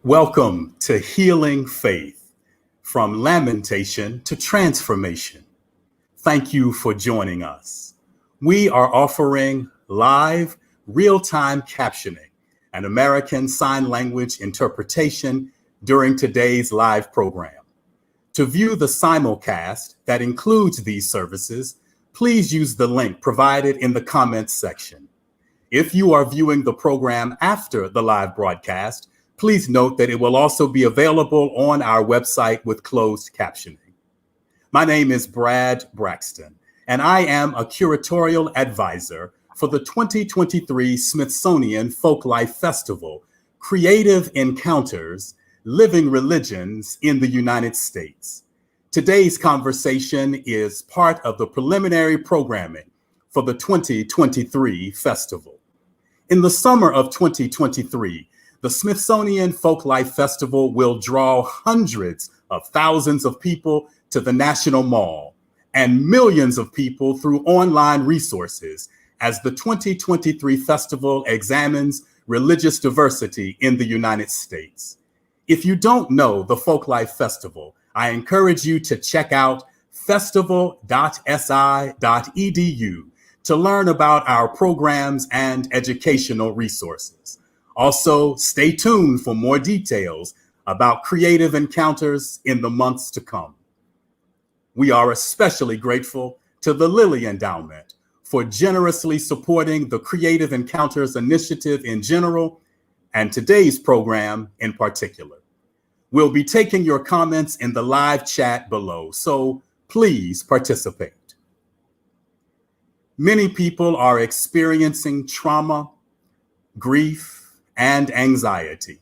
Welcome to Healing Faith, from lamentation to transformation. Thank you for joining us. We are offering live, real-time captioning and American Sign Language interpretation during today's live program. To view the simulcast that includes these services, please use the link provided in the comments section. If you are viewing the program after the live broadcast, please note that it will also be available on our website with closed captioning. My name is Braxton, and I am a curatorial advisor for the 2023 Smithsonian Folklife Festival, Creative Encounters, Living Religions in the United States. Today's conversation is part of the preliminary programming for the 2023 festival. In the summer of 2023, the Smithsonian Folklife Festival will draw hundreds of thousands of people to the National Mall and millions of people through online resources as the 2023 festival examines religious diversity in the United States. If you don't know the Folklife Festival, I encourage you to check out festival.si.edu to learn about our programs and educational resources. Also, stay tuned for more details about creative encounters in the months to come. We are especially grateful to the Lilly Endowment for generously supporting the Creative Encounters initiative in general and today's program in particular. We'll be taking your comments in the live chat below, so please participate. Many people are experiencing trauma, grief, and anxiety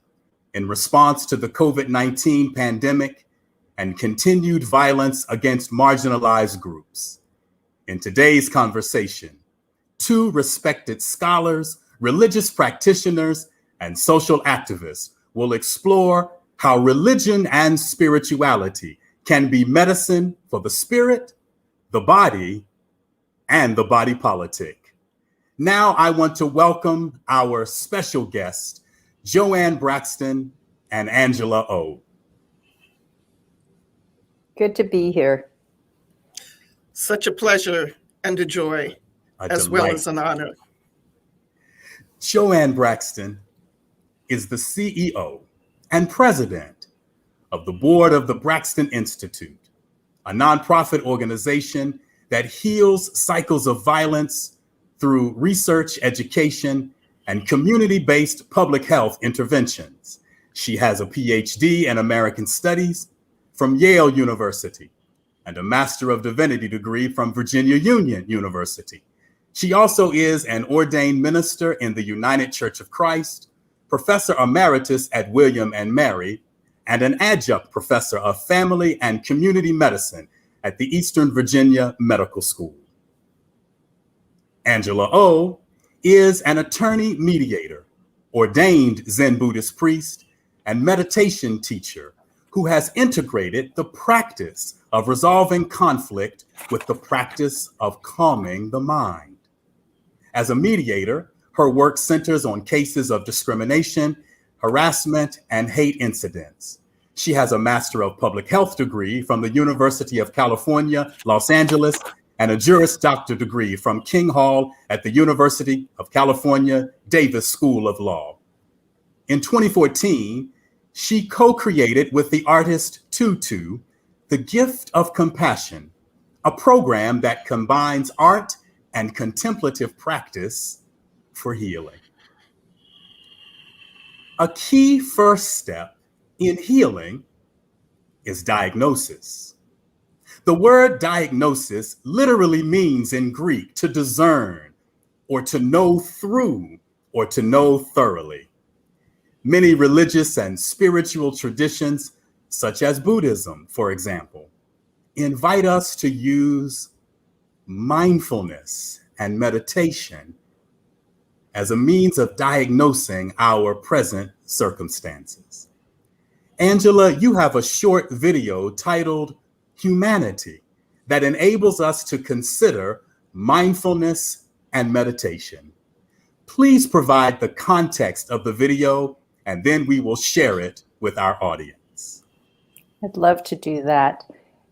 in response to the COVID-19 pandemic and continued violence against marginalized groups. In today's conversation, two respected scholars, religious practitioners, and social activists will explore how religion and spirituality can be medicine for the spirit, the body, and the body politic. Now I want to welcome our special guests, Joanne Braxton and Angela O. Good to be here. Such a pleasure and a joy, as well as an honor. Joanne Braxton is the CEO and president of the board of the Braxton Institute, a nonprofit organization that heals cycles of violence through research, education, and community-based public health interventions. She has a PhD in American Studies from Yale University and a Master of Divinity degree from Virginia Union University. She also is an ordained minister in the United Church of Christ, professor emeritus at William and Mary, and an adjunct professor of family and community medicine at the Eastern Virginia Medical School. Angela O is an attorney mediator, ordained Zen Buddhist priest, and meditation teacher who has integrated the practice of resolving conflict with the practice of calming the mind. As a mediator, her work centers on cases of discrimination, harassment, and hate incidents. She has a Master of Public Health degree from the University of California, Los Angeles, and a Juris Doctor degree from King Hall at the University of California, Davis School of Law. In 2014, she co-created with the artist Tutu, The Gift of Compassion, a program that combines art and contemplative practice for healing. A key first step in healing is diagnosis. The word diagnosis literally means in Greek to discern, or to know through, or to know thoroughly. Many religious and spiritual traditions, such as Buddhism, for example, invite us to use mindfulness and meditation as a means of diagnosing our present circumstances. Angela, you have a short video titled Humanity that enables us to consider mindfulness and meditation. Please provide the context of the video, and then we will share it with our audience? I'd love to do that.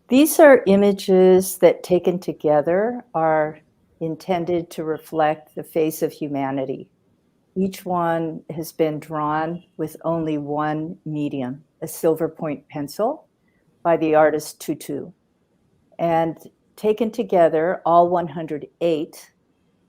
These are images that, taken together, are intended to reflect the face of humanity. Each one has been drawn with only one medium, a silver point pencil by the artist Tutu. And taken together, all 108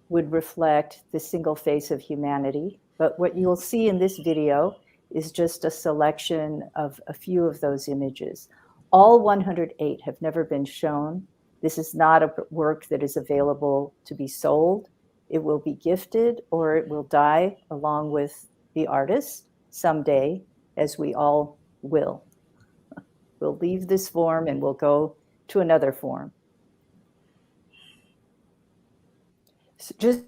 would reflect the single face of humanity. But what you'll see in this video is just a selection of a few of those images. All 108 have never been shown. This is not a work that is available to be sold. It will be gifted, or it will die along with the artist someday, as we all will. We'll leave this form and we'll go to another form. So just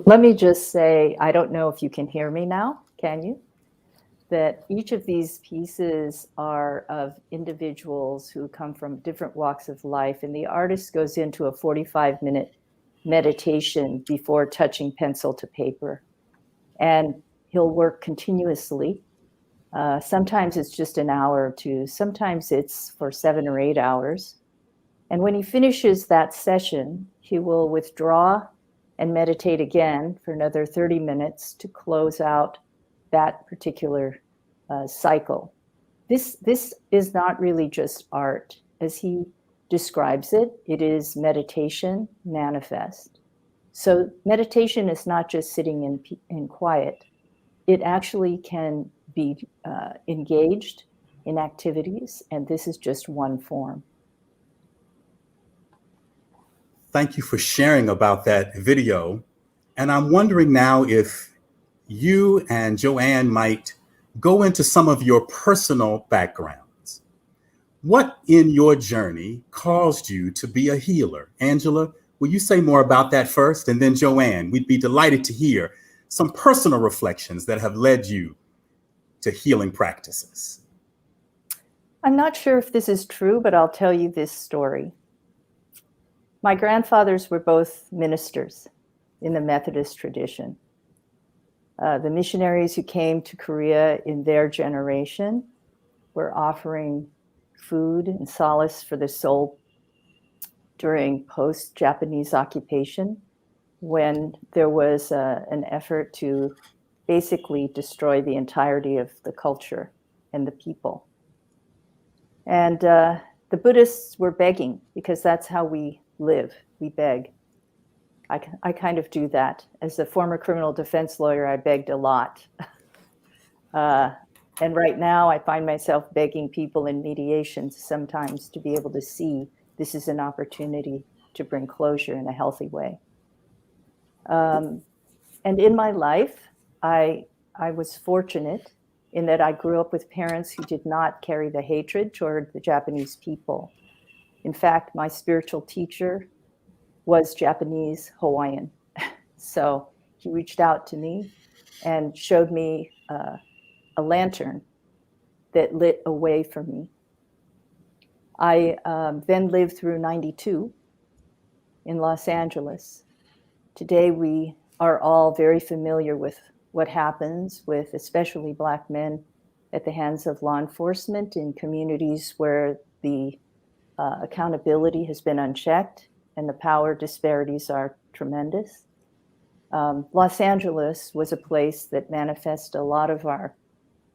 let me just say, I don't know if you can hear me now, can you? That each of these pieces are of individuals who come from different walks of life, and the artist goes into a 45-minute meditation before touching pencil to paper. And he'll work continuously. Sometimes it's just an hour or two. Sometimes it's for 7 or 8 hours. And when he finishes that session, he will withdraw and meditate again for another 30 minutes to close out that particular cycle. This is not really just art. As he describes it, it is meditation manifest. So meditation is not just sitting in quiet. It actually can be engaged in activities, and this is just one form. Thank you for sharing about that video. And I'm wondering now if you and Joanne might go into some of your personal backgrounds. What in your journey caused you to be a healer? Angela, will you say more about that first? And then Joanne, we'd be delighted to hear some personal reflections that have led you to healing practices. I'm not sure if this is true, but I'll tell you this story. My grandfathers were both ministers in the Methodist tradition. The missionaries who came to Korea in their generation were offering food and solace for the soul during post-Japanese occupation, when there was an effort to basically destroy the entirety of the culture and the people. And the Buddhists were begging, because that's how we live. We beg. I kind of do that. As a former criminal defense lawyer, I begged a lot. And right now I find myself begging people in mediations sometimes to be able to see this is an opportunity to bring closure in a healthy way. And in my life, I was fortunate in that I grew up with parents who did not carry the hatred toward the Japanese people. In fact, my spiritual teacher was Japanese Hawaiian. So he reached out to me and showed me a lantern that lit a way for me. I then lived through 92 in Los Angeles. Today, we are all very familiar with what happens with especially Black men at the hands of law enforcement in communities where the accountability has been unchecked and the power disparities are tremendous. Los Angeles was a place that manifested a lot of our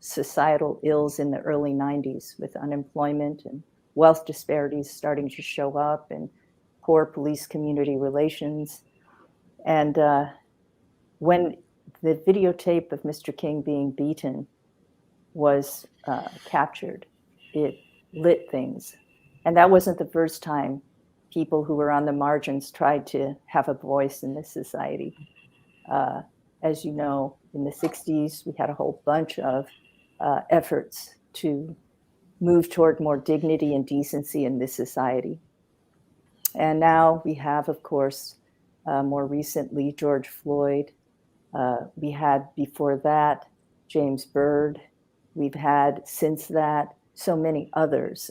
societal ills in the early 90s, with unemployment and wealth disparities starting to show up and poor police community relations. And when the videotape of Mr. King being beaten was captured, it lit things. And that wasn't the first time people who were on the margins tried to have a voice in this society. As you know, in the 60s, we had a whole bunch of efforts to move toward more dignity and decency in this society. And now we have, of course, more recently, George Floyd. We had before that, James Byrd. We've had since that so many others.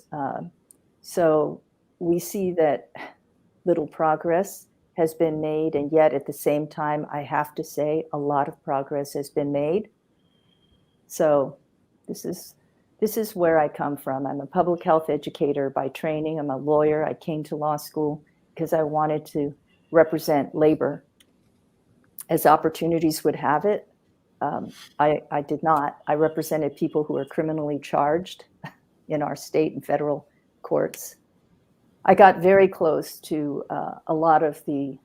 So we see that little progress has been made, and yet at the same time, I have to say a lot of progress has been made. So this is where I come from. I'm a public health educator by training. I'm a lawyer. I came to law school because I wanted to represent labor. As opportunities would have it, I did not. I represented people who are criminally charged in our state and federal courts. I got very close to a lot of the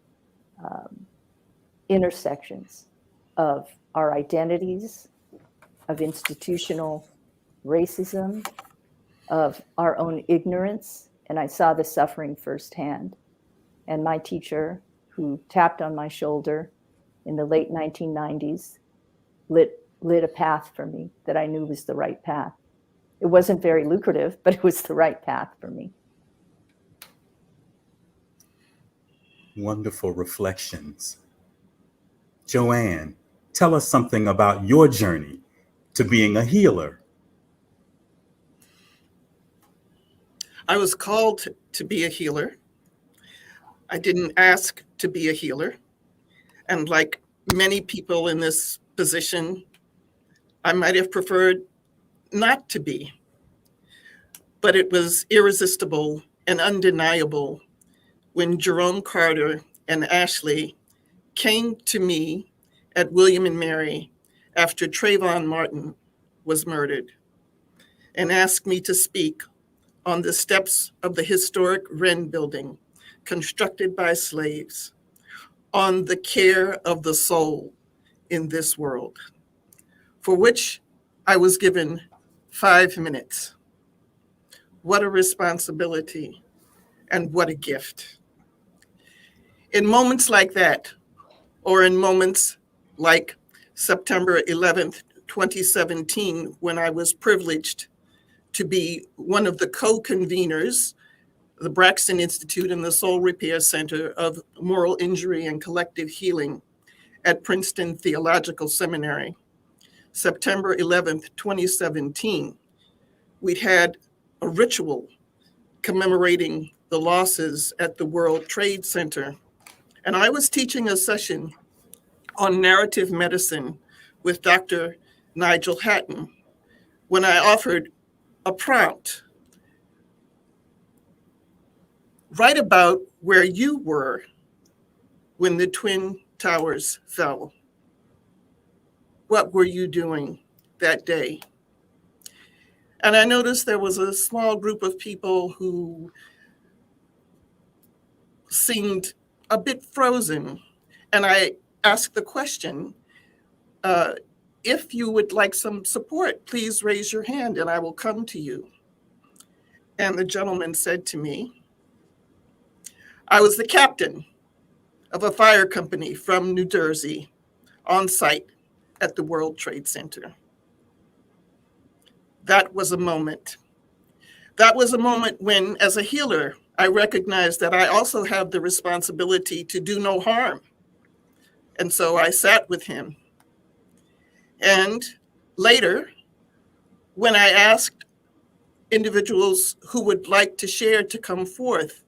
intersections of our identities, of institutional racism, of our own ignorance, and I saw the suffering firsthand. And my teacher, who tapped on my shoulder in the late 1990s, lit a path for me that I knew was the right path. It wasn't very lucrative, but it was the right path for me. Wonderful reflections. Joanne, tell us something about your journey to being a healer. I was called to be a healer. I didn't ask to be a healer. And like many people in this position, I might have preferred not to be. But it was irresistible and undeniable when Jerome Carter and Ashley came to me at William and Mary after Trayvon Martin was murdered and asked me to speak on the steps of the historic Wren building constructed by slaves on the care of the soul in this world, for which I was given 5 minutes. What a responsibility and what a gift. In moments like that, or in moments like September 11th, 2017, when I was privileged to be one of the co-conveners, the Braxton Institute and the Soul Repair Center of Moral Injury and Collective Healing at Princeton Theological Seminary. September 11th, 2017, we'd had a ritual commemorating the losses at the World Trade Center. And I was teaching a session on narrative medicine with Dr. Nigel Hatton when I offered a prompt. Write about where you were when the Twin Towers fell. What were you doing that day? And I noticed there was a small group of people who seemed a bit frozen. And I asked the question, if you would like some support, please raise your hand and I will come to you. And the gentleman said to me, I was the captain of a fire company from New Jersey on site at the World Trade Center. That was a moment. That was a moment when, as a healer, I recognized that I also have the responsibility to do no harm. And so I sat with him. And later, when I asked individuals who would like to share to come forth,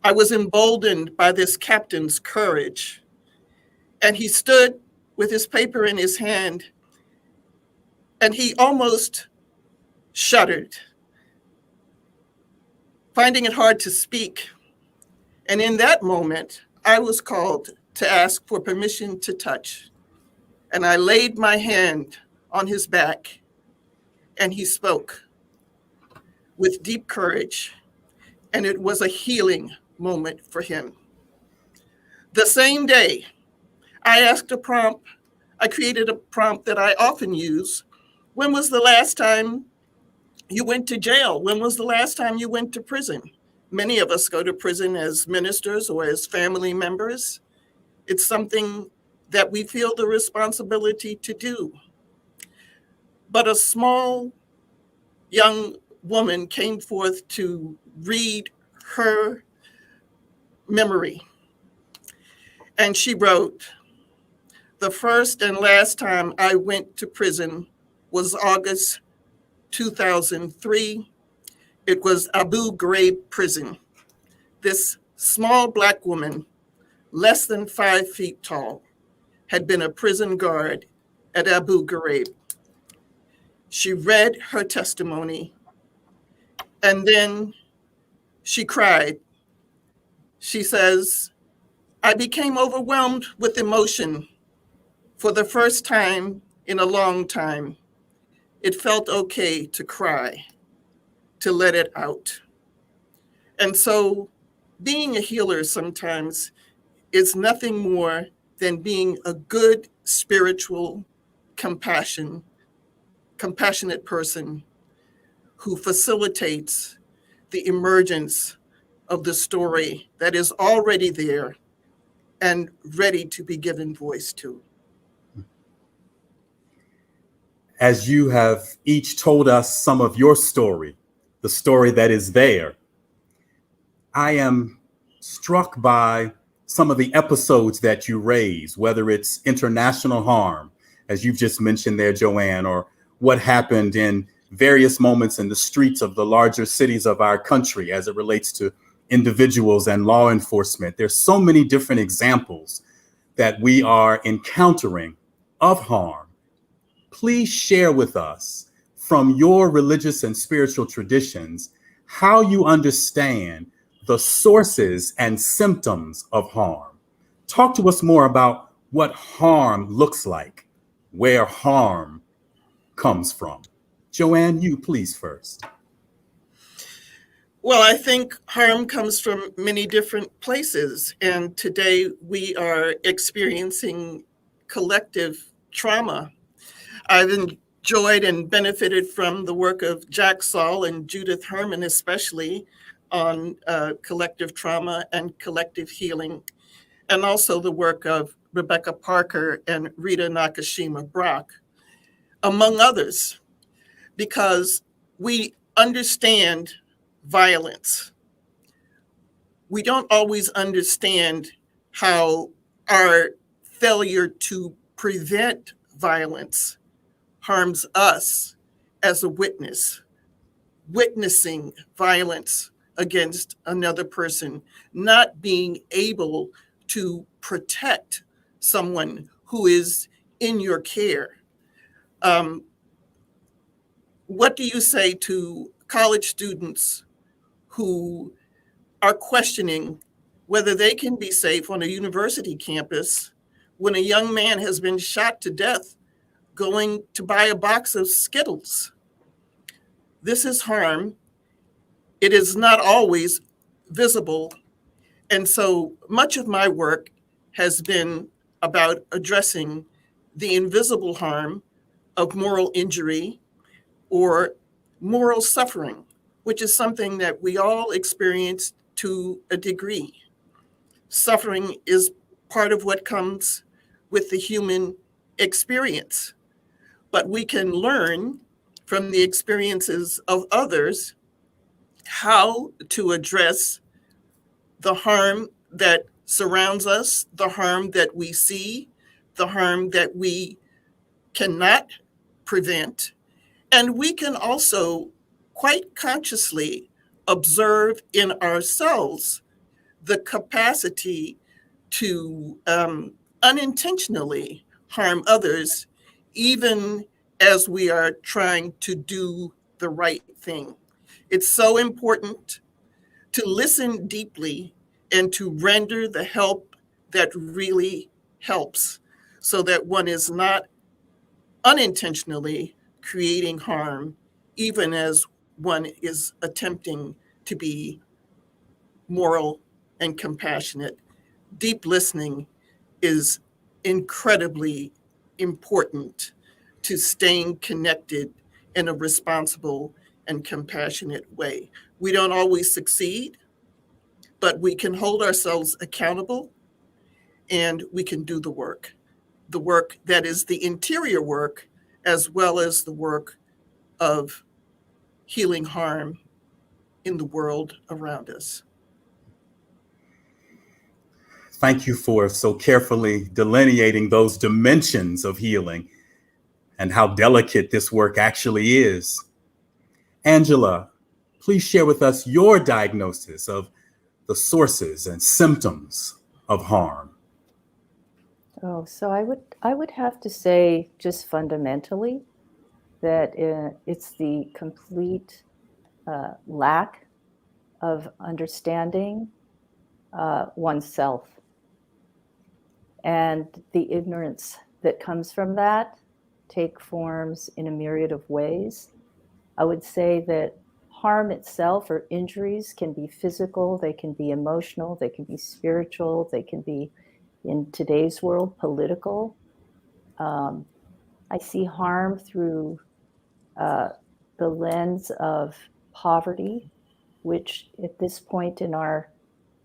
I was emboldened by this captain's courage. And he stood with his paper in his hand, and he almost shuddered, finding it hard to speak. And in that moment, I was called to ask for permission to touch. And I laid my hand on his back, and he spoke with deep courage, and it was a healing moment for him. The same day, I created a prompt that I often use. When was the last time you went to jail? When was the last time you went to prison? Many of us go to prison as ministers or as family members. It's something that we feel the responsibility to do. But a small young woman came forth to read her memory. And she wrote, the first and last time I went to prison was August 2003. It was Abu Ghraib prison. This small Black woman, less than 5 feet tall, had been a prison guard at Abu Ghraib. She read her testimony, and then she cried. She says, I became overwhelmed with emotion for the first time in a long time. It felt okay to cry, to let it out. And so being a healer sometimes is nothing more than being a good spiritual, compassionate person who facilitates the emergence of the story that is already there and ready to be given voice to. As you have each told us some of your story, the story that is there, I am struck by some of the episodes that you raise, whether it's international harm, as you've just mentioned there, Joanne, or what happened in various moments in the streets of the larger cities of our country as it relates to individuals and law enforcement. There's so many different examples that we are encountering of harm. Please share with us from your religious and spiritual traditions how you understand the sources and symptoms of harm. Talk to us more about what harm looks like, where harm comes from. Joanne, you please first. Well, I think harm comes from many different places. And today we are experiencing collective trauma. I've enjoyed and benefited from the work of Jack Saul and Judith Herman, especially on collective trauma and collective healing, and also the work of Rebecca Parker and Rita Nakashima Brock, among others, because we understand violence. We don't always understand how our failure to prevent violence harms us as a witness, witnessing violence against another person, not being able to protect someone who is in your care. What do you say to college students who are questioning whether they can be safe on a university campus when a young man has been shot to death going to buy a box of Skittles? This is harm. It is not always visible. And so much of my work has been about addressing the invisible harm of moral injury or moral suffering, which is something that we all experience to a degree. Suffering is part of what comes with the human experience, but we can learn from the experiences of others how to address the harm that surrounds us, the harm that we see, the harm that we cannot prevent. And we can also quite consciously observe in ourselves the capacity to unintentionally harm others, even as we are trying to do the right thing. It's so important to listen deeply and to render the help that really helps so that one is not unintentionally creating harm, even as one is attempting to be moral and compassionate. Deep listening is incredibly important to staying connected in a responsible and compassionate way. We don't always succeed, but we can hold ourselves accountable and we can do the work that is the interior work, as well as the work of healing harm in the world around us. Thank you for so carefully delineating those dimensions of healing and how delicate this work actually is. Angela, please share with us your diagnosis of the sources and symptoms of harm. Oh, so I would have to say just fundamentally that it's the complete lack of understanding oneself, and the ignorance that comes from that take forms in a myriad of ways. I would say that harm itself or injuries can be physical, they can be emotional, they can be spiritual, they can be, in today's world, political. I see harm through the lens of poverty, which at this point in our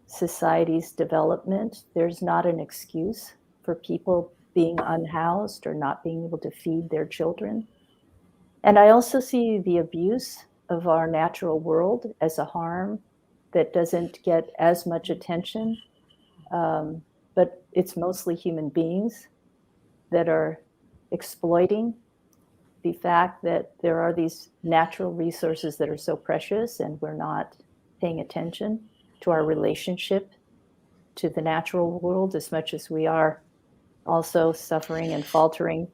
society's development, there's not an excuse for people being unhoused or not being able to feed their children. And I also see the abuse of our natural world as a harm that doesn't get as much attention, but it's mostly human beings that are exploiting the fact that there are these natural resources that are so precious, and we're not paying attention to our relationship to the natural world as much as we are also suffering and faltering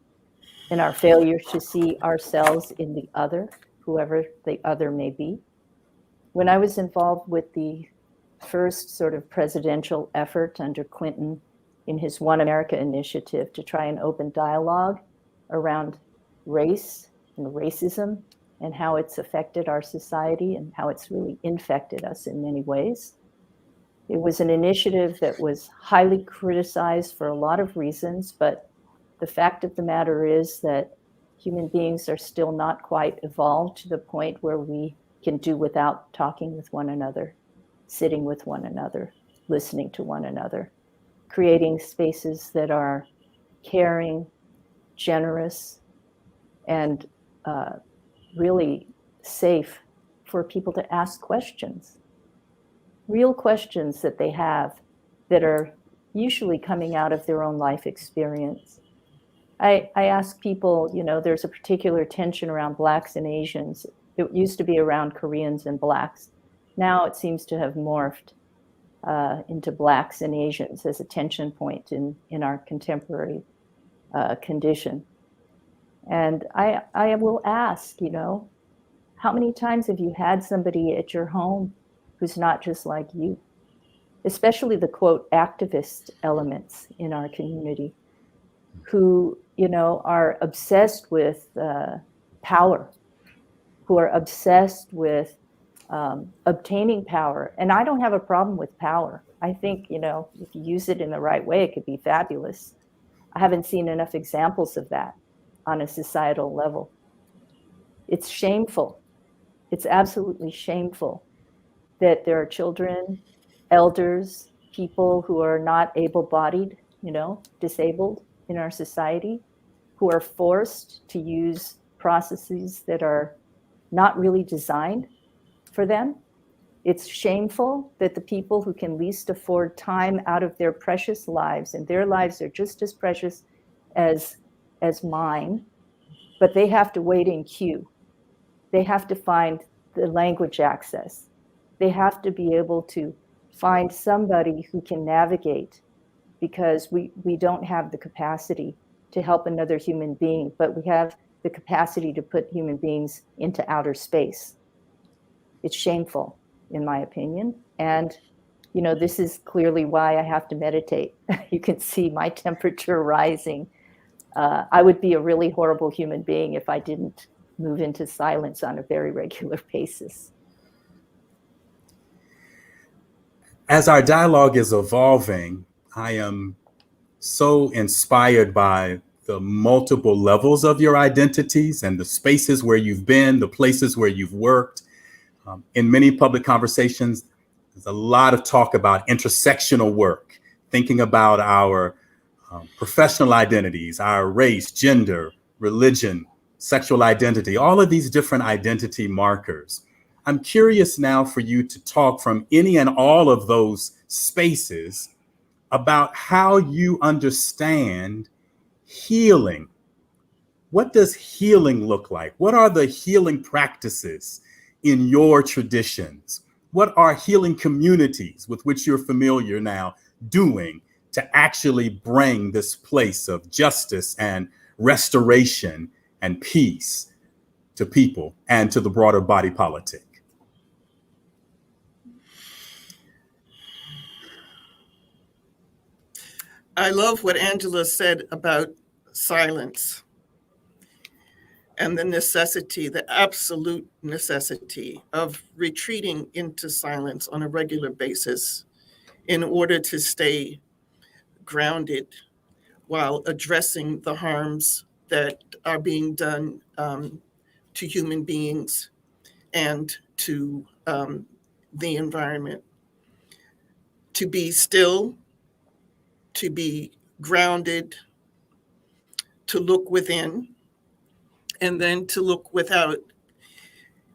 in our failure to see ourselves in the other, whoever the other may be. When I was involved with the first sort of presidential effort under Clinton in his One America initiative to try and open dialogue around race and racism and how it's affected our society and how it's really infected us in many ways. It was an initiative that was highly criticized for a lot of reasons, but the fact of the matter is that human beings are still not quite evolved to the point where we can do without talking with one another, sitting with one another, listening to one another, creating spaces that are caring, generous, and really safe for people to ask questions, real questions that they have that are usually coming out of their own life experience. I ask people, there's a particular tension around Blacks and Asians. It used to be around Koreans and Blacks. Now it seems to have morphed into Blacks and Asians as a tension point in our contemporary condition. And I will ask, how many times have you had somebody at your home who's not just like you? Especially the, quote, activist elements in our community who, are obsessed with power, who are obsessed with obtaining power. And I don't have a problem with power. I think, if you use it in the right way, it could be fabulous. I haven't seen enough examples of that on a societal level. It's shameful. It's absolutely shameful that there are children, elders, people who are not able-bodied, disabled in our society, who are forced to use processes that are not really designed for them. It's shameful that the people who can least afford time out of their precious lives, and their lives are just as precious as mine, but they have to wait in queue. They have to find the language access. They have to be able to find somebody who can navigate, because we don't have the capacity to help another human being, but we have the capacity to put human beings into outer space. It's shameful, in my opinion. And, this is clearly why I have to meditate. You can see my temperature rising. I would be a really horrible human being if I didn't move into silence on a very regular basis. As our dialogue is evolving, I am so inspired by the multiple levels of your identities and the spaces where you've been, the places where you've worked. In many public conversations, there's a lot of talk about intersectional work, thinking about our professional identities, our race, gender, religion, sexual identity, all of these different identity markers. I'm curious now for you to talk from any and all of those spaces about how you understand healing. What does healing look like? What are the healing practices in your traditions? What are healing communities with which you're familiar now doing to actually bring this place of justice and restoration and peace to people and to the broader body politic? I love what Angela said about silence and the necessity, the absolute necessity of retreating into silence on a regular basis in order to stay grounded while addressing the harms that are being done to human beings and to the environment. To be still, to be grounded, to look within, and then to look without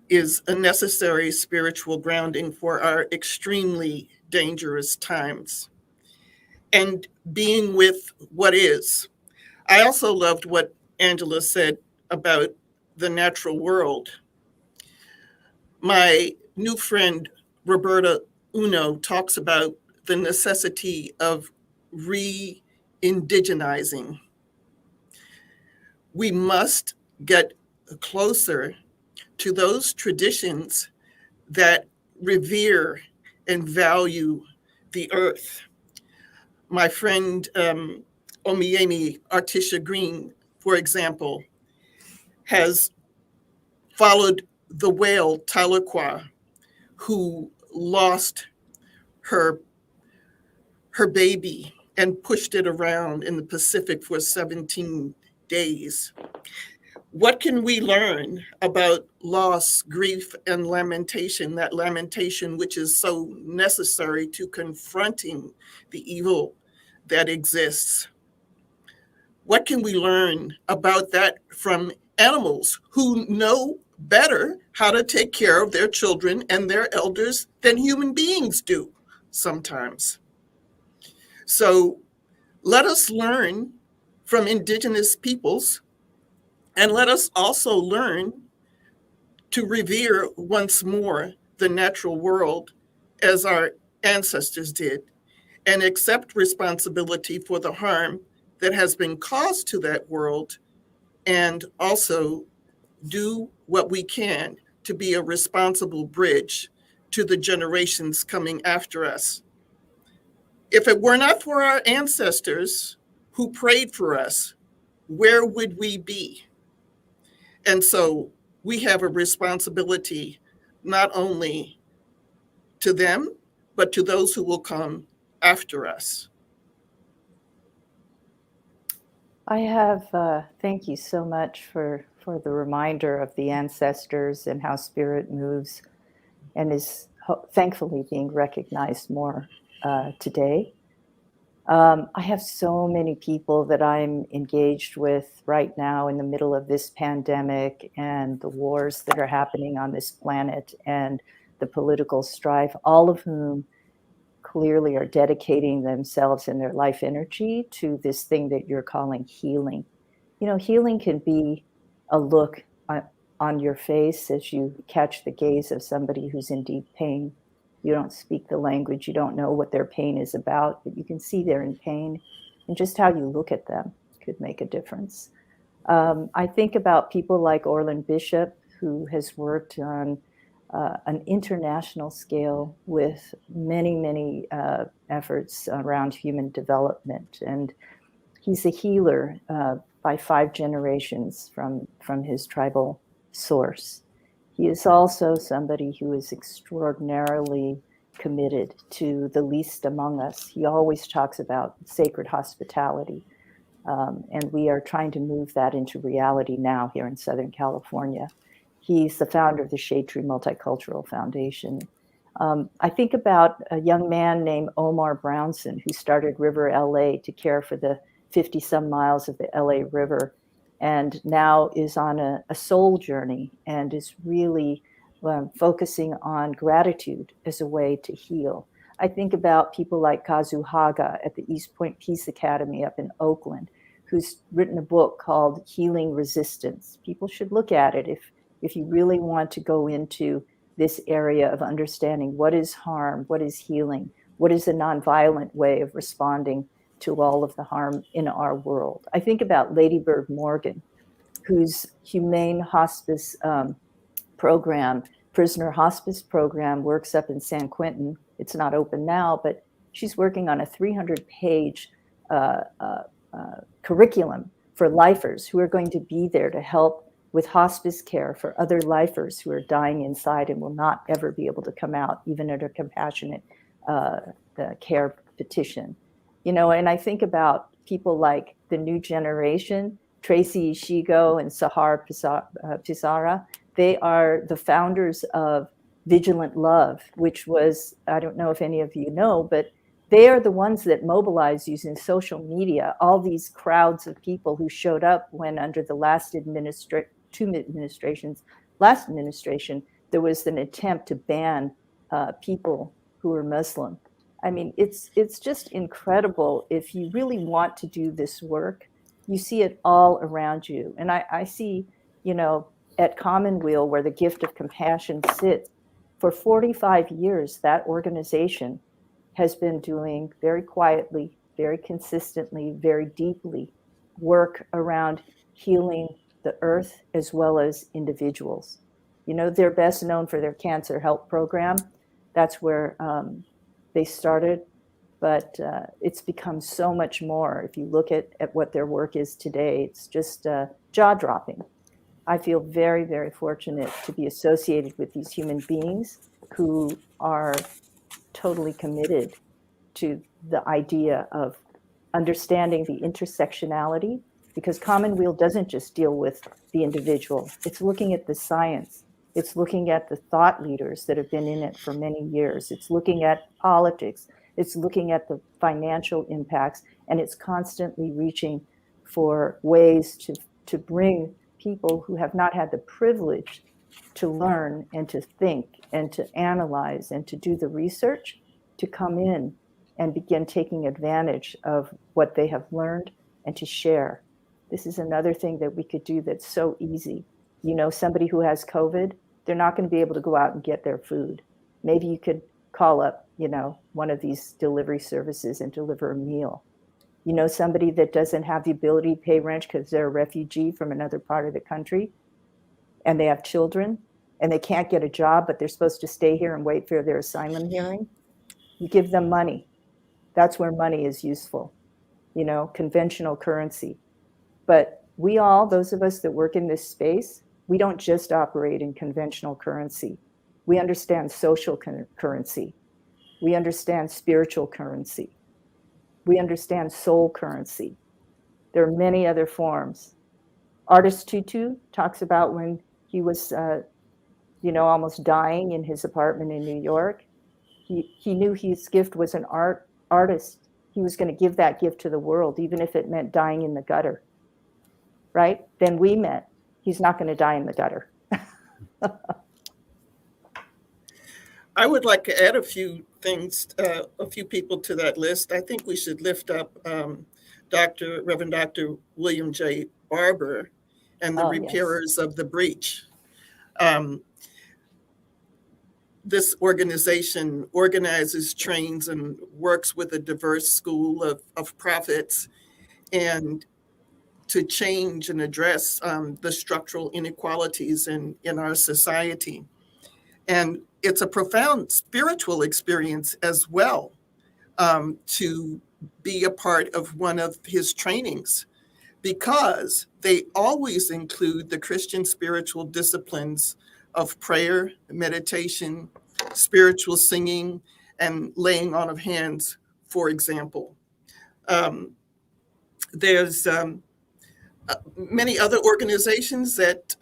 is a necessary spiritual grounding for our extremely dangerous times. And being with what is. I also loved what Angela said about the natural world. My new friend, Roberta Uno, talks about the necessity of re-indigenizing. We must get closer to those traditions that revere and value the earth. My friend Omiemi Artisha Green, for example, has followed the whale Tahlequah, who lost her baby and pushed it around in the Pacific for 17 days. What can we learn about loss, grief, and lamentation, that lamentation which is so necessary to confronting the evil that exists? What can we learn about that from animals who know better how to take care of their children and their elders than human beings do sometimes? So let us learn from indigenous peoples, and let us also learn to revere once more the natural world as our ancestors did, and accept responsibility for the harm that has been caused to that world, and also do what we can to be a responsible bridge to the generations coming after us. If it were not for our ancestors who prayed for us, where would we be? And so we have a responsibility not only to them, but to those who will come after us. I have, thank you so much for the reminder of the ancestors and how spirit moves and is thankfully being recognized more today. I have so many people that I'm engaged with right now in the middle of this pandemic and the wars that are happening on this planet and the political strife, all of whom clearly are dedicating themselves and their life energy to this thing that you're calling healing. You know, healing can be a look on your face as you catch the gaze of somebody who's in deep pain. You don't speak the language, you don't know what their pain is about, but you can see they're in pain, and just how you look at them could make a difference. I think about people like Orland Bishop, who has worked on an international scale with many, many efforts around human development. And he's a healer by 5 generations from his tribal source. He is also somebody who is extraordinarily committed to the least among us. He always talks about sacred hospitality. And we are trying to move that into reality now here in Southern California. He's the founder of the Shade Tree Multicultural Foundation. I think about a young man named Omar Brownson, who started River LA to care for the 50 some miles of the LA River, and now is on a soul journey and is really focusing on gratitude as a way to heal. I think about people like Kazu Haga at the East Point Peace Academy up in Oakland, who's written a book called Healing Resistance. People should look at it if you really want to go into this area of understanding what is harm, what is healing, what is a nonviolent way of responding to all of the harm in our world. I think about Lady Bird Morgan, whose humane hospice program, prisoner hospice program, works up in San Quentin. It's not open now, but she's working on a 300-page curriculum for lifers who are going to be there to help with hospice care for other lifers who are dying inside and will not ever be able to come out, even under compassionate care petition. You know, and I think about people like the new generation, Tracy Ishigo and Sahar Pizarra. They are the founders of Vigilant Love, which was, I don't know if any of you know, but they are the ones that mobilize using social media, all these crowds of people who showed up when under the last last administration, there was an attempt to ban people who were Muslim. I mean, it's just incredible. If you really want to do this work, you see it all around you. And I see, you know, at Commonweal, where the gift of compassion sits, for 45 years, that organization has been doing very quietly, very consistently, very deeply work around healing the earth as well as individuals. You know, they're best known for their cancer help program. That's where they started, but it's become so much more. If you look at what their work is today, it's just jaw-dropping. I feel very, very fortunate to be associated with these human beings who are totally committed to the idea of understanding the intersectionality, because Commonweal doesn't just deal with the individual. It's looking at the science. It's looking at the thought leaders that have been in it for many years. It's looking at politics. It's looking at the financial impacts, and it's constantly reaching for ways to bring people who have not had the privilege to learn and to think and to analyze and to do the research to come in and begin taking advantage of what they have learned and to share. This is another thing that we could do that's so easy. You know, somebody who has COVID, they're not going to be able to go out and get their food. Maybe you could call up, you know, one of these delivery services and deliver a meal. You know, somebody that doesn't have the ability to pay rent because they're a refugee from another part of the country and they have children and they can't get a job, but they're supposed to stay here and wait for their asylum hearing. You give them money. That's where money is useful, you know, conventional currency. But we all, those of us that work in this space, we don't just operate in conventional currency. We understand social currency. We understand spiritual currency. We understand soul currency. There are many other forms. Artist Tutu talks about when he was, almost dying in his apartment in New York. He knew his gift was an artist. He was going to give that gift to the world, even if it meant dying in the gutter. Right? Then we met. He's not going to die in the gutter. I would like to add a few things, a few people to that list. I think we should lift up Reverend Dr. William J. Barber and the repairers of the breach. This organization organizes, trains, and works with a diverse school of prophets and to change and address the structural inequalities in our society. And it's a profound spiritual experience as well, to be a part of one of his trainings, because they always include the Christian spiritual disciplines of prayer, meditation, spiritual singing, and laying on of hands, for example. There's many other organizations that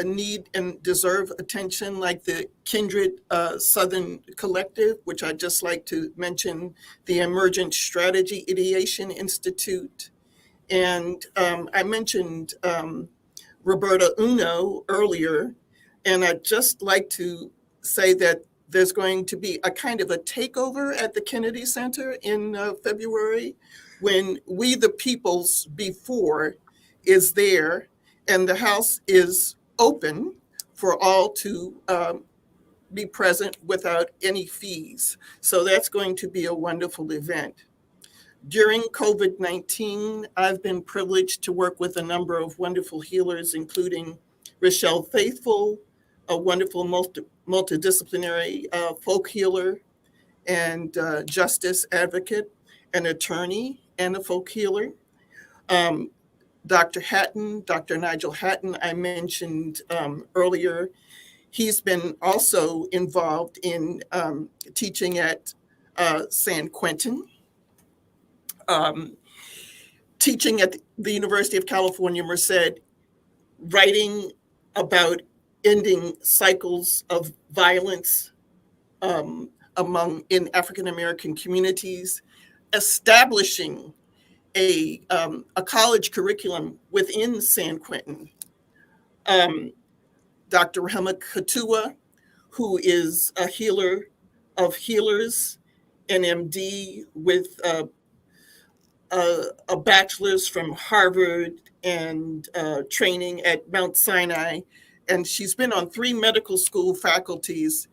need and deserve attention, like the Kindred Southern Collective, which I'd just like to mention, the Emergent Strategy Ideation Institute. And I mentioned Roberta Uno earlier, and I'd just like to say that there's going to be a kind of a takeover at the Kennedy Center in February, when We the People's Before is there, and the house is open for all to be present without any fees. So that's going to be a wonderful event. During COVID-19, I've been privileged to work with a number of wonderful healers, including Rochelle Faithful, a wonderful multidisciplinary folk healer and justice advocate, an attorney and a folk healer. Dr. Hatton, Dr. Nigel Hatton, I mentioned earlier. He's been also involved in teaching at San Quentin, teaching at the University of California, Merced, writing about ending cycles of violence in African American communities, establishing a college curriculum within San Quentin. Dr. Rahema Katua, who is a healer of healers, an MD with a bachelor's from Harvard and training at Mount Sinai. And she's been on 3 medical school faculties.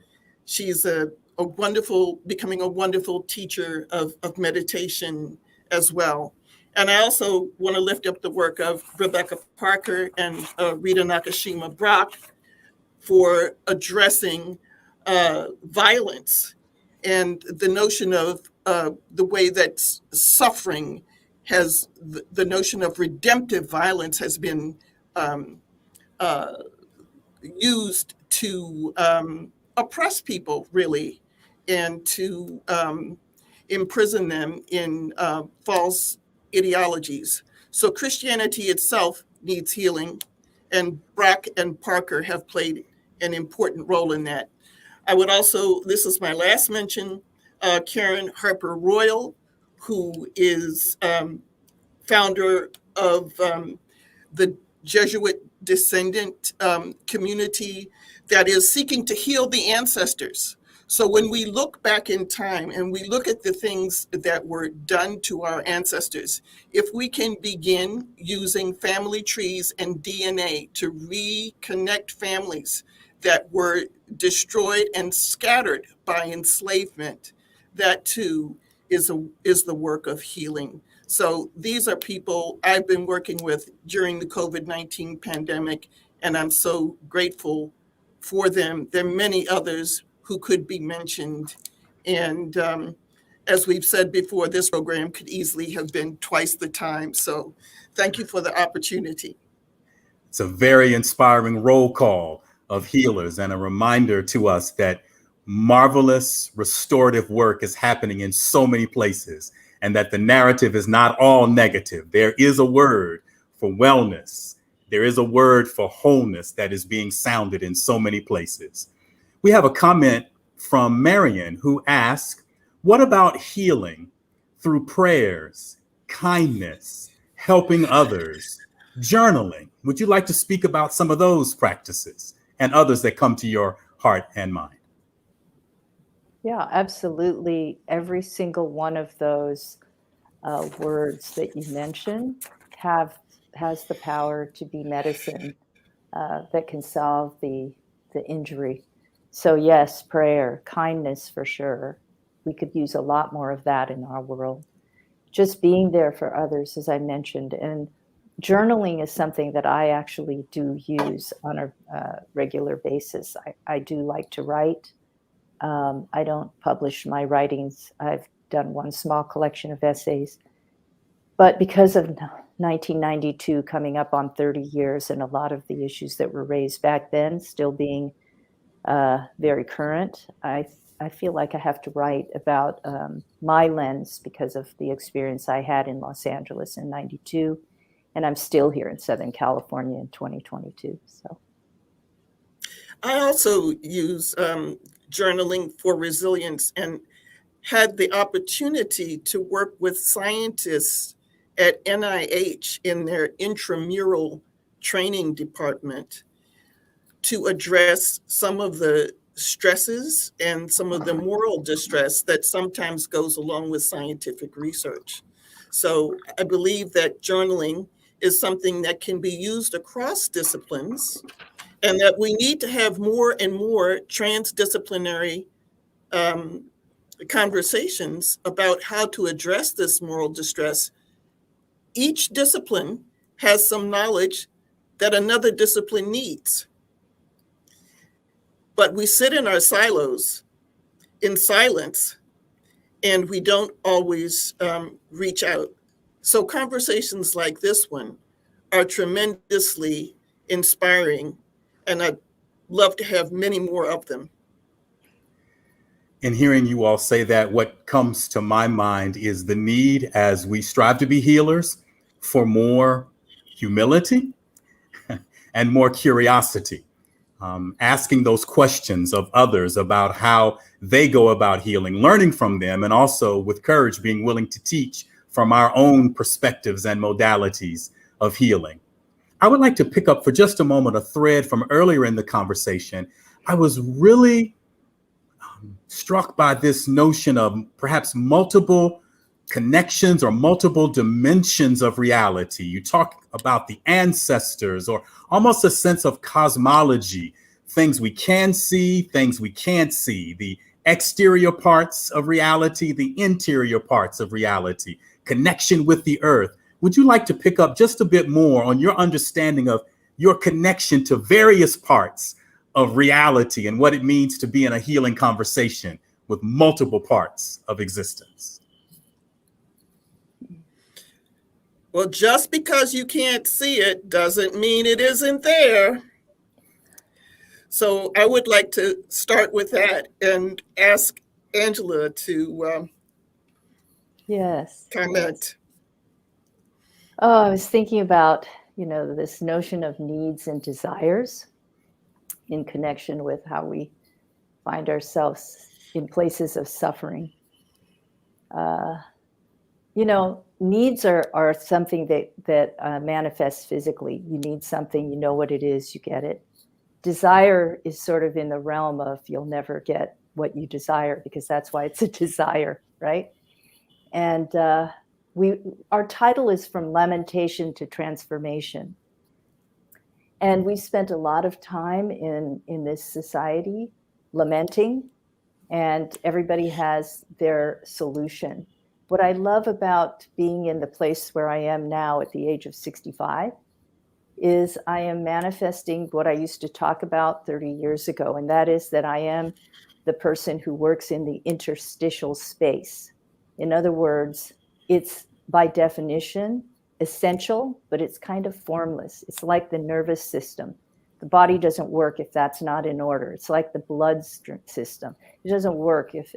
She's becoming a wonderful teacher of meditation as well. And I also want to lift up the work of Rebecca Parker and Rita Nakashima Brock for addressing violence and the notion of the way that suffering has, the notion of redemptive violence has been used to oppress people, really, and to imprison them in false ideologies. So Christianity itself needs healing, and Brock and Parker have played an important role in that. I would also, this is my last mention, Karen Harper Royal, who is founder of the Jesuit descendant community that is seeking to heal the ancestors. So when we look back in time and we look at the things that were done to our ancestors, if we can begin using family trees and DNA to reconnect families that were destroyed and scattered by enslavement, that too is the work of healing. So these are people I've been working with during the COVID-19 pandemic, and I'm so grateful for them. There are many others who could be mentioned. And as we've said before, this program could easily have been twice the time. So thank you for the opportunity. It's a very inspiring roll call of healers and a reminder to us that marvelous restorative work is happening in so many places. and that the narrative is not all negative. There is a word for wellness. There is a word for wholeness that is being sounded in so many places. We have a comment from Marion who asks, what about healing through prayers, kindness, helping others, journaling? Would you like to speak about some of those practices and others that come to your heart and mind? Yeah, absolutely. Every single one of those words that you mentioned has the power to be medicine that can solve the injury. So yes, prayer, kindness for sure. We could use a lot more of that in our world. Just being there for others, as I mentioned, and journaling is something that I actually do use on a regular basis. I do like to write. I don't publish my writings. I've done one small collection of essays. But because of 1992 coming up on 30 years and a lot of the issues that were raised back then still being very current, I feel like I have to write about my lens because of the experience I had in Los Angeles in 92. And I'm still here in Southern California in 2022. So I also use journaling for resilience and had the opportunity to work with scientists at NIH in their intramural training department to address some of the stresses and some of the moral distress that sometimes goes along with scientific research. So I believe that journaling is something that can be used across disciplines, and that we need to have more and more transdisciplinary conversations about how to address this moral distress. Each discipline has some knowledge that another discipline needs. But we sit in our silos in silence, and we don't always reach out. So conversations like this one are tremendously inspiring, and I'd love to have many more of them. In hearing you all say that, what comes to my mind is the need, as we strive to be healers, for more humility and more curiosity. Asking those questions of others about how they go about healing, learning from them, and also with courage, being willing to teach from our own perspectives and modalities of healing. I would like to pick up for just a moment a thread from earlier in the conversation. I was really struck by this notion of perhaps multiple connections or multiple dimensions of reality. You talk about the ancestors, or almost a sense of cosmology, things we can see, things we can't see, the exterior parts of reality, the interior parts of reality, connection with the earth. Would you like to pick up just a bit more on your understanding of your connection to various parts of reality and what it means to be in a healing conversation with multiple parts of existence? Well, just because you can't see it doesn't mean it isn't there. So I would like to start with that and ask Angela to yes. comment. Oh, I was thinking about, this notion of needs and desires in connection with how we find ourselves in places of suffering. Needs are something that manifests physically. You need something, you know what it is, you get it. Desire is sort of in the realm of you'll never get what you desire, because that's why it's a desire, right? And our title is From Lamentation to Transformation. And we spent a lot of time in this society lamenting, and everybody has their solution. What I love about being in the place where I am now at the age of 65 is I am manifesting what I used to talk about 30 years ago, and that is that I am the person who works in the interstitial space. In other words, it's by definition essential, but it's kind of formless. It's like the nervous system. The body doesn't work if that's not in order. It's like the blood system. It doesn't work if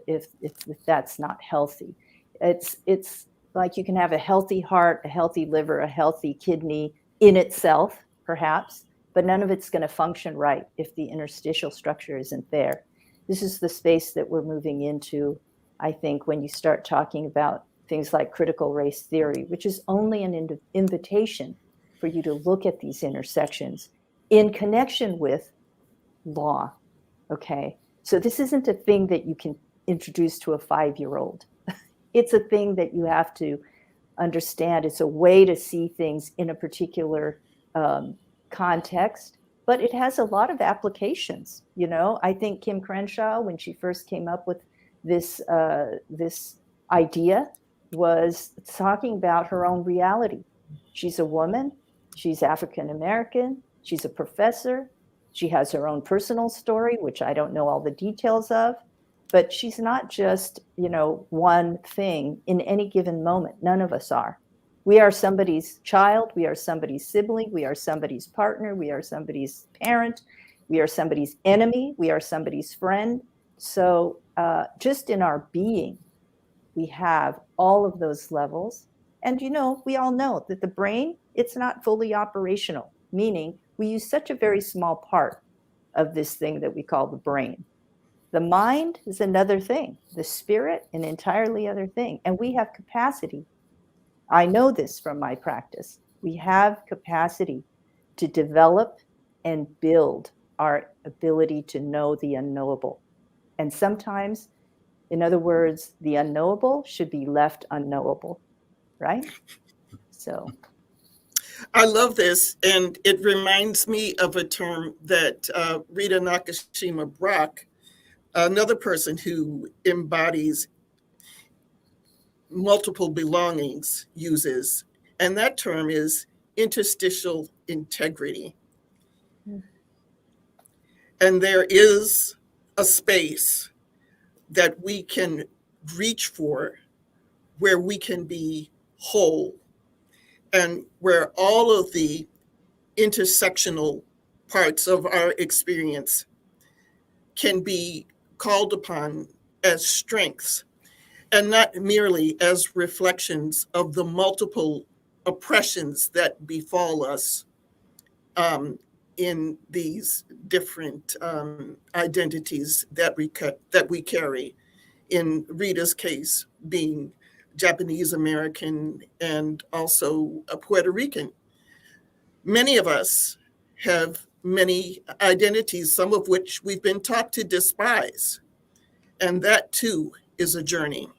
that's not healthy. It's Like you can have a healthy heart, a healthy liver, a healthy kidney in itself, perhaps, but none of it's going to function right if the interstitial structure isn't there. This is the space that we're moving into, I think, when you start talking about things like critical race theory, which is only an invitation for you to look at these intersections in connection with law. Okay. So this isn't a thing that you can introduce to a 5-year-old. It's a thing that you have to understand. It's a way to see things in a particular context, but it has a lot of applications. You know, I think Kim Crenshaw, when she first came up with this this idea, was talking about her own reality. She's a woman. She's African American. She's a professor. She has her own personal story, which I don't know all the details of, but she's not just, you know, one thing in any given moment. None of us are. We are somebody's child. We are somebody's sibling. We are somebody's partner. We are somebody's parent. We are somebody's enemy. We are somebody's friend. So just in our being, we have all of those levels. And, you know, we all know that the brain, it's not fully operational, meaning we use such a very small part of this thing that we call the brain. The mind is another thing, the spirit, an entirely other thing. And we have capacity. I know this from my practice. We have capacity to develop and build our ability to know the unknowable. And sometimes, in other words, the unknowable should be left unknowable, right? So I love this, and it reminds me of a term that Rita Nakashima Brock, another person who embodies multiple belongings, uses, and that term is interstitial integrity. And there is a space that we can reach for where we can be whole and where all of the intersectional parts of our experience can be called upon as strengths and not merely as reflections of the multiple oppressions that befall us in these different identities that we carry. In Rita's case, being Japanese American and also a Puerto Rican. Many of us have many identities, some of which we've been taught to despise. And that too is a journey,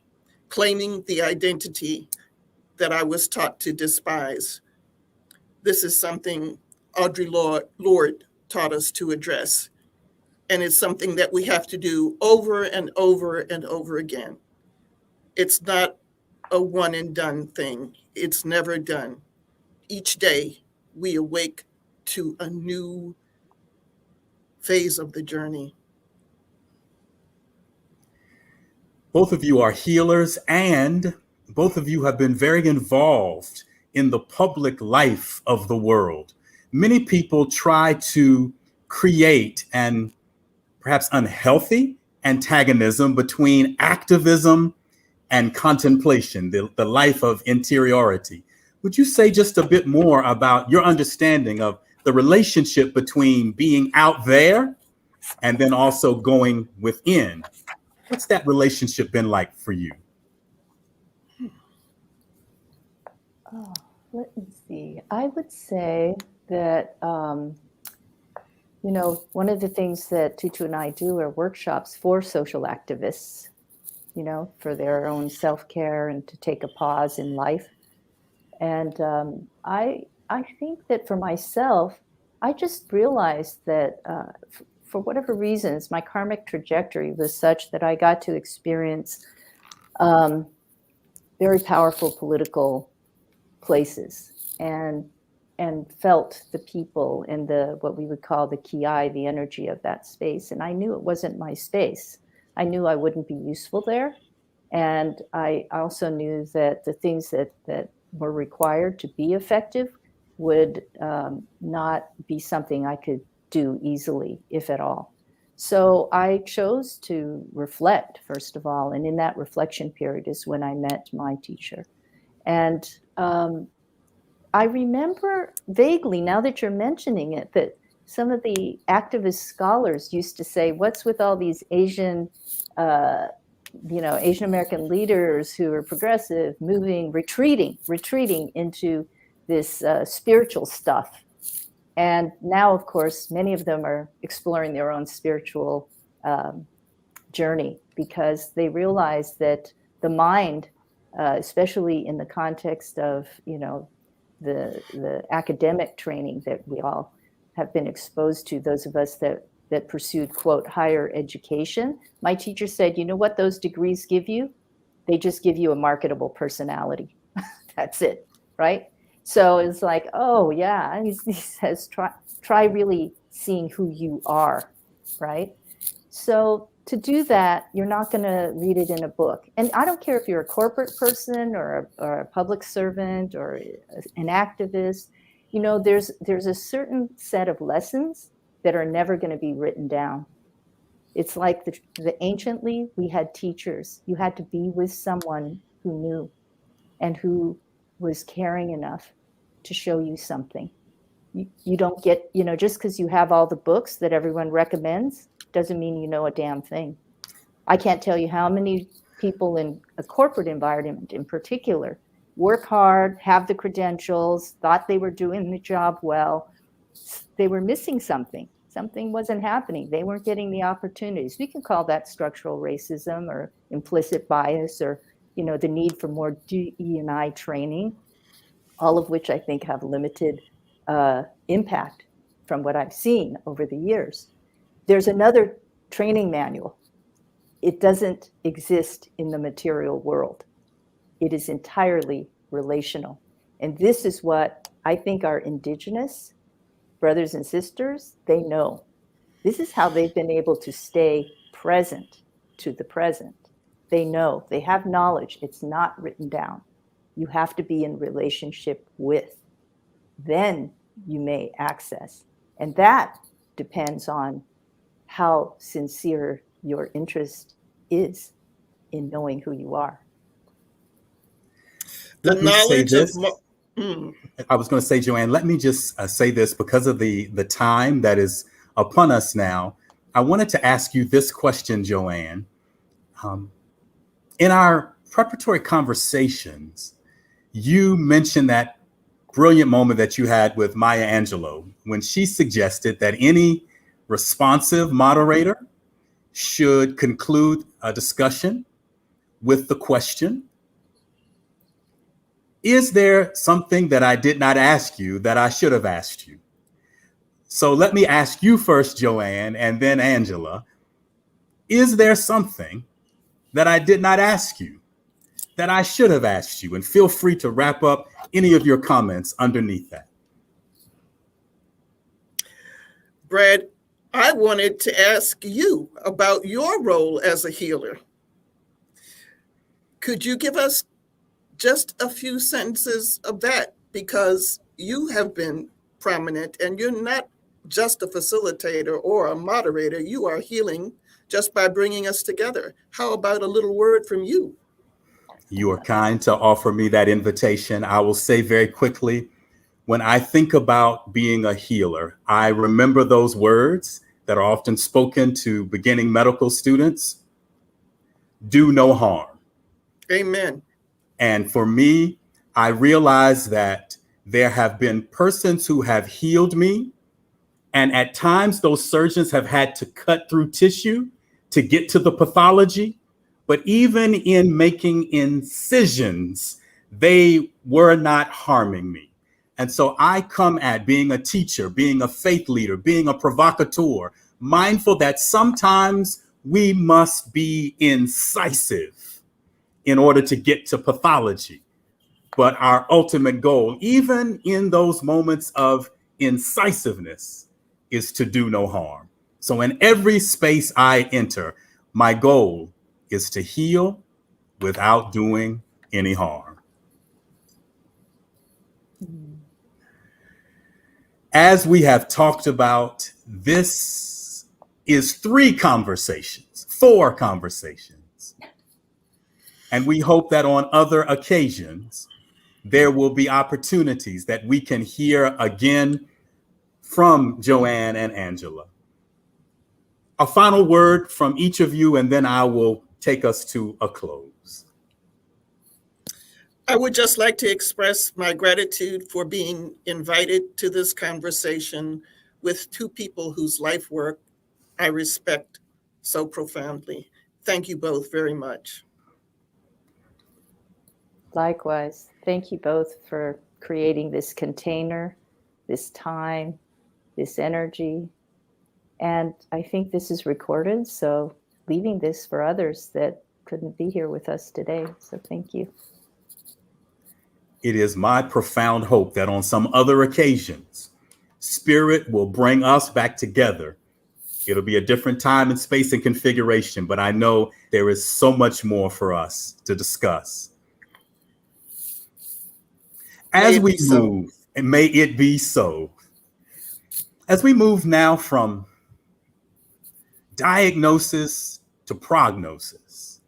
claiming the identity that I was taught to despise. This is something Audre Lorde taught us to address. And it's something that we have to do over and over and over again. It's not a one and done thing. It's never done. Each day we awake to a new phase of the journey. Both of you are healers, and both of you have been very involved in the public life of the world. Many people try to create an perhaps unhealthy antagonism between activism and contemplation, the life of interiority. Would you say just a bit more about your understanding of the relationship between being out there and then also going within? What's that relationship been like for you? Oh, let me see. I would say that, you know, one of the things that Tutu and I do are workshops for social activists, you know, for their own self-care and to take a pause in life. And I think that for myself, I just realized that for whatever reasons, my karmic trajectory was such that I got to experience very powerful political places and felt the people and the what we would call the ki, the energy of that space. And I knew it wasn't my space. I knew I wouldn't be useful there. And I also knew that the things that were required to be effective would not be something I could do easily, if at all. So I chose to reflect, first of all. And in that reflection period is when I met my teacher. And I remember vaguely, now that you're mentioning it, that some of the activist scholars used to say, what's with all these Asian, Asian American leaders who are progressive, retreating into this spiritual stuff. And now, of course, many of them are exploring their own spiritual journey, because they realize that the mind, especially in the context of, the academic training that we all have been exposed to, those of us that pursued, quote, higher education. My teacher said, you know what those degrees give you? They just give you a marketable personality. That's it, right? So it's like, oh yeah, he says, try really seeing who you are, right? So to do that, you're not going to read it in a book. And I don't care if you're a corporate person or a public servant or an activist. There's a certain set of lessons that are never going to be written down. It's like the anciently, we had teachers. You had to be with someone who knew and who was caring enough to show you something. You don't get, just because you have all the books that everyone recommends doesn't mean you know a damn thing. I can't tell you how many people in a corporate environment in particular work hard, have the credentials, thought they were doing the job well. They were missing something. Something wasn't happening. They weren't getting the opportunities. We can call that structural racism or implicit bias or, the need for more DE&I training, all of which I think have limited impact from what I've seen over the years. There's another training manual. It doesn't exist in the material world. It is entirely relational. And this is what I think our indigenous brothers and sisters, they know. This is how they've been able to stay present to the present. They know, they have knowledge. It's not written down. You have to be in relationship with. Then you may access. And that depends on how sincere your interest is in knowing who you are. The Let me say knowledge this. of I was going to say, Joanne, let me just say this because of the time that is upon us now. I wanted to ask you this question, Joanne. In our preparatory conversations, you mentioned that brilliant moment that you had with Maya Angelou when she suggested that any responsive moderator should conclude a discussion with the question, is there something that I did not ask you that I should have asked you? So let me ask you first, Joanne, and then Angela. Is there something that I did not ask you that I should have asked you? And feel free to wrap up any of your comments underneath that. Brad, I wanted to ask you about your role as a healer. Could you give us just a few sentences of that? Because you have been prominent and you're not just a facilitator or a moderator. You are healing just by bringing us together. How about a little word from you? You are kind to offer me that invitation. I will say very quickly, when I think about being a healer, I remember those words that are often spoken to beginning medical students: do no harm. Amen. And for me, I realize that there have been persons who have healed me. And at times, those surgeons have had to cut through tissue to get to the pathology. But even in making incisions, they were not harming me. And so I come at being a teacher, being a faith leader, being a provocateur, mindful that sometimes we must be incisive in order to get to pathology. But our ultimate goal, even in those moments of incisiveness, is to do no harm. So in every space I enter, my goal is to heal without doing any harm. As we have talked about, this is 4 conversations. And we hope that on other occasions, there will be opportunities that we can hear again from Joanne and Angela. A final word from each of you, and then I will take us to a close. I would just like to express my gratitude for being invited to this conversation with two people whose life work I respect so profoundly. Thank you both very much. Likewise, thank you both for creating this container, this time, this energy. And I think this is recorded, so leaving this for others that couldn't be here with us today. So thank you. It is my profound hope that on some other occasions, Spirit will bring us back together. It'll be a different time and space and configuration, but I know there is so much more for us to discuss. As we move, and may it be so, as we move now from diagnosis to prognosis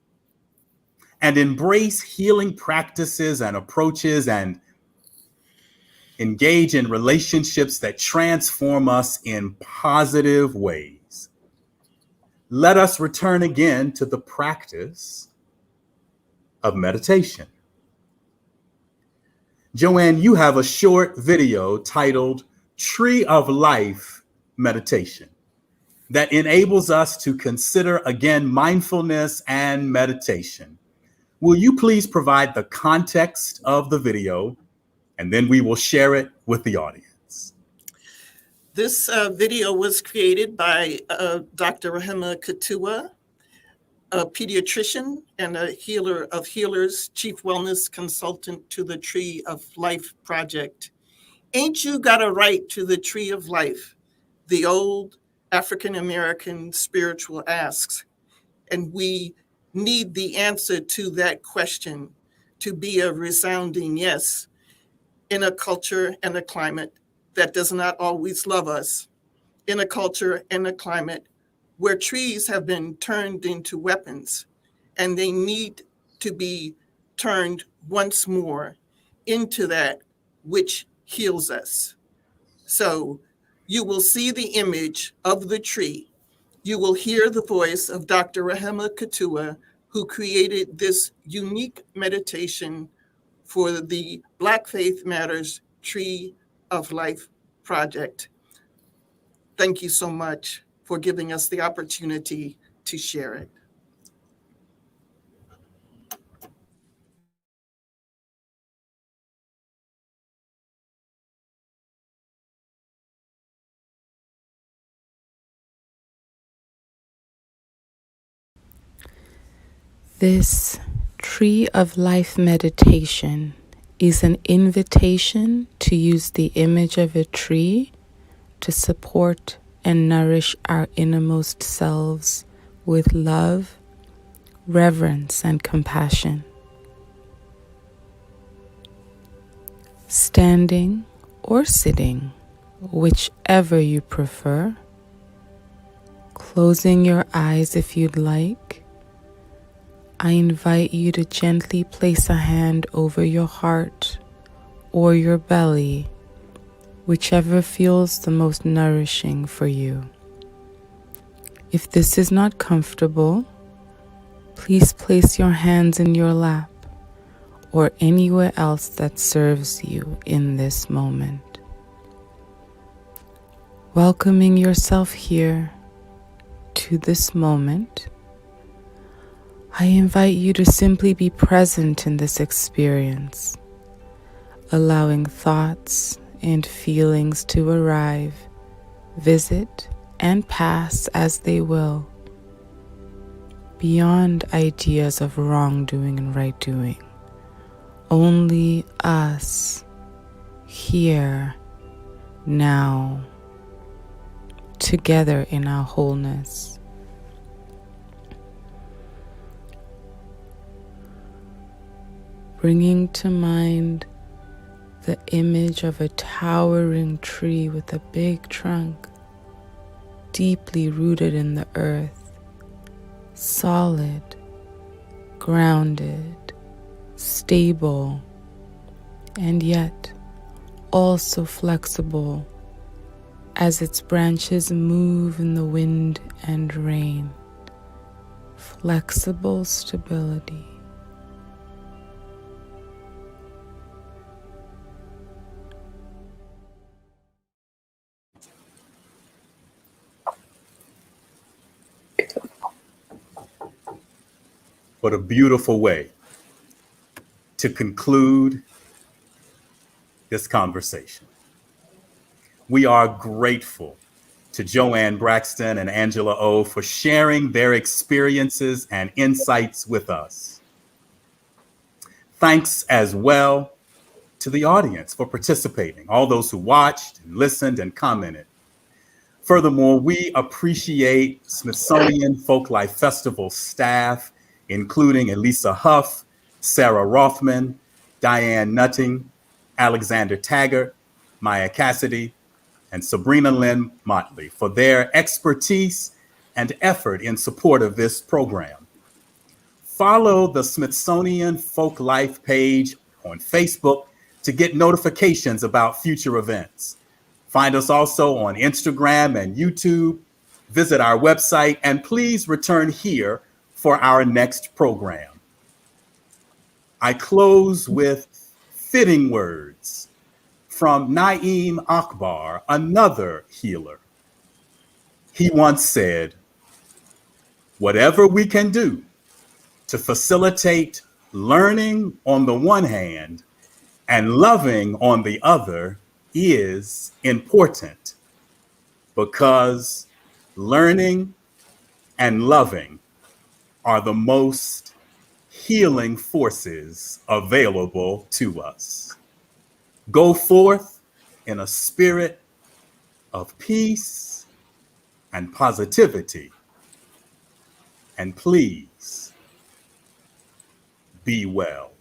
and embrace healing practices and approaches and engage in relationships that transform us in positive ways, let us return again to the practice of meditation. Joanne, you have a short video titled Tree of Life Meditation that enables us to consider again mindfulness and meditation. Will you please provide the context of the video, and then we will share it with the audience. This video was created by Dr. Rahima Katua, a pediatrician and a healer of healers, chief wellness consultant to the Tree of Life Project. Ain't you got a right to the Tree of Life? The old African-American spiritual asks. And we need the answer to that question to be a resounding yes in a culture and a climate that does not always love us, in a culture and a climate where trees have been turned into weapons, and they need to be turned once more into that which heals us. So you will see the image of the tree. You will hear the voice of Dr. Rahima Katua, who created this unique meditation for the Black Faith Matters Tree of Life Project. Thank you so much for giving us the opportunity to share it. This Tree of Life meditation is an invitation to use the image of a tree to support and nourish our innermost selves with love, reverence, and compassion. Standing or sitting, whichever you prefer, closing your eyes if you'd like, I invite you to gently place a hand over your heart or your belly, whichever feels the most nourishing for you. If this is not comfortable, please place your hands in your lap or anywhere else that serves you in this moment. Welcoming yourself here to this moment, I invite you to simply be present in this experience, allowing thoughts and feelings to arrive, visit, and pass as they will, beyond ideas of wrongdoing and right doing. Only us, here, now, together in our wholeness. Bringing to mind the image of a towering tree with a big trunk, deeply rooted in the earth, solid, grounded, stable, and yet also flexible as its branches move in the wind and rain. Flexible stability. What a beautiful way to conclude this conversation. We are grateful to Joanne Braxton and Angela O for sharing their experiences and insights with us. Thanks as well to the audience for participating, all those who watched and listened and commented. Furthermore, we appreciate Smithsonian Folklife Festival staff, including Elisa Huff, Sarah Rothman, Diane Nutting, Alexander Taggart, Maya Cassidy, and Sabrina Lynn Motley for their expertise and effort in support of this program. Follow the Smithsonian Folklife page on Facebook to get notifications about future events. Find us also on Instagram and YouTube. Visit our website, and please return here for our next program. I close with fitting words from Naeem Akbar, another healer. He once said, "Whatever we can do to facilitate learning on the one hand and loving on the other is important, because learning and loving are the most healing forces available to us. Go forth in a spirit of peace and positivity, and please be well."